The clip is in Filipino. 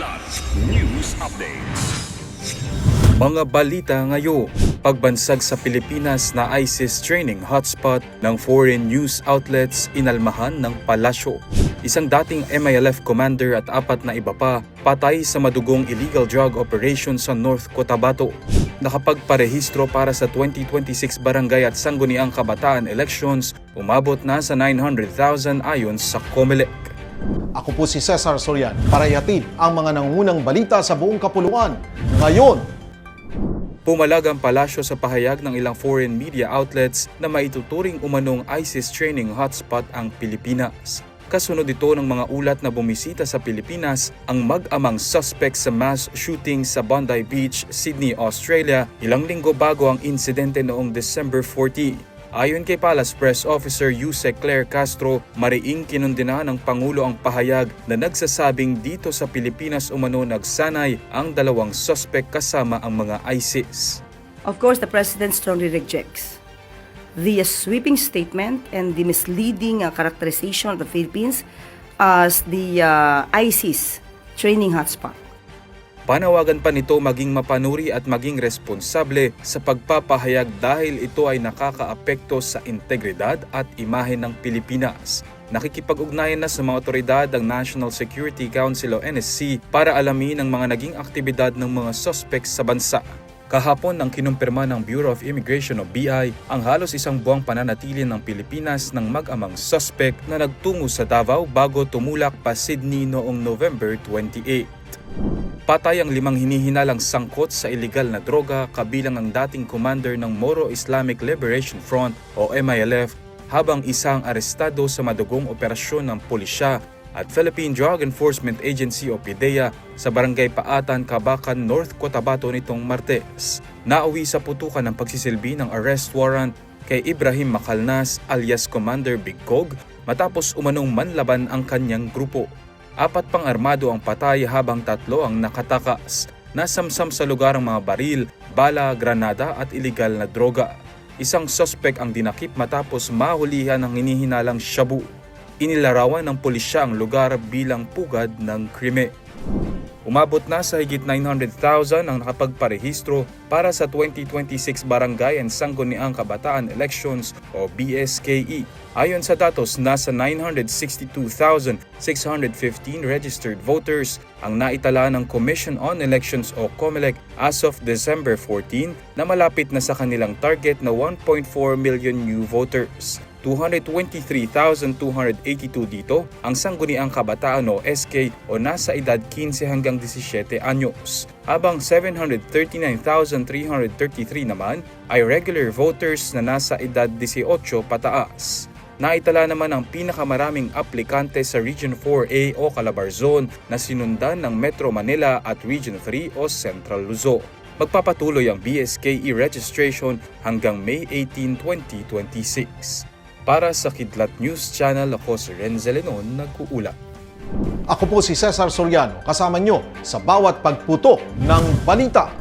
Kidlat News Updates. Mga balita ngayon, pagbansag sa Pilipinas na ISIS training hotspot ng foreign news outlets inalmahan ng palasyo. Isang dating MILF commander at 4 na iba pa patay sa madugong illegal drug operation sa North Cotabato. Nakapagparehistro para sa 2026 barangay at sangguniang kabataan elections, umabot na sa 900,000 ayon sa COMELEC. Ako po si Cesar Sorian para ihatid ang mga nangungunang balita sa buong kapuluan. Ngayon, Pumalag ang palasyo sa pahayag ng ilang foreign media outlets na maituturing umanong ISIS training hotspot ang Pilipinas. Kasunod ito ng mga ulat na bumisita sa Pilipinas ang mag-amang suspect sa mass shooting sa Bondi Beach, Sydney, Australia, ilang linggo bago ang insidente noong December 14. Ayon kay Palace Press Officer Yusek Claire Castro, mariing kinundina ng Pangulo ang pahayag na nagsasabing dito sa Pilipinas umano nagsanay ang dalawang suspect kasama ang mga ISIS. Of course, the President strongly rejects the sweeping statement and the misleading characterization of the Philippines as the ISIS training hotspot. Panawagan pa nito maging mapanuri at maging responsable sa pagpapahayag dahil ito ay nakakaapekto sa integridad at imahe ng Pilipinas. Nakikipag-ugnayan na sa mga otoridad ang National Security Council o NSC para alamin ang mga naging aktibidad ng mga suspects sa bansa. Kahapon nang kinumpirma ng Bureau of Immigration o BI ang halos isang buwang pananatili ng Pilipinas ng mag-amang suspect na nagtungo sa Davao bago tumulak pa Sydney noong November 28. Patay ang 5 hinihinalang sangkot sa iligal na droga kabilang ang dating commander ng Moro Islamic Liberation Front o MILF habang isang arestado sa madugong operasyon ng pulisya at Philippine Drug Enforcement Agency o PDEA sa Barangay Paatan, Cabacan, North Cotabato nitong Martes. Nauwi sa putukan ng pagsisilbi ng arrest warrant kay Ibrahim Macalnas alias Commander Big Cog matapos umanong manlaban ang kanyang grupo. 4 pang armado ang patay habang 3 ang nakatakas. Nasamsam sa lugar ang mga baril, bala, granada at iligal na droga. Isang suspect ang dinakip matapos mahulihan ng hinihinalang shabu. Inilarawan ng pulisya ang lugar bilang pugad ng krimen. Umabot na sa higit 900,000 ang nakapagparehistro para sa 2026 Barangay and Sangguniang Kabataan Elections o BSKE. Ayon sa datos, nasa 962,615 registered voters ang naitala ng Commission on Elections o COMELEC as of December 14 na malapit na sa kanilang target na 1.4 million new voters. 223,282 dito ang sangguniang kabataan o SK o nasa edad 15 hanggang 17 anyos, habang 739,333 naman ay regular voters na nasa edad 18 pataas. Naitala naman ang pinakamaraming aplikante sa Region 4A o Calabarzon na sinundan ng Metro Manila at Region 3 o Central Luzon. Magpapatuloy ang BSKE registration hanggang May 18, 2026. Para sa Kidlat News Channel, ako si Renzel Lenon, nag-uula. ako po si Cesar Soriano, kasama nyo sa bawat pagputo ng balita.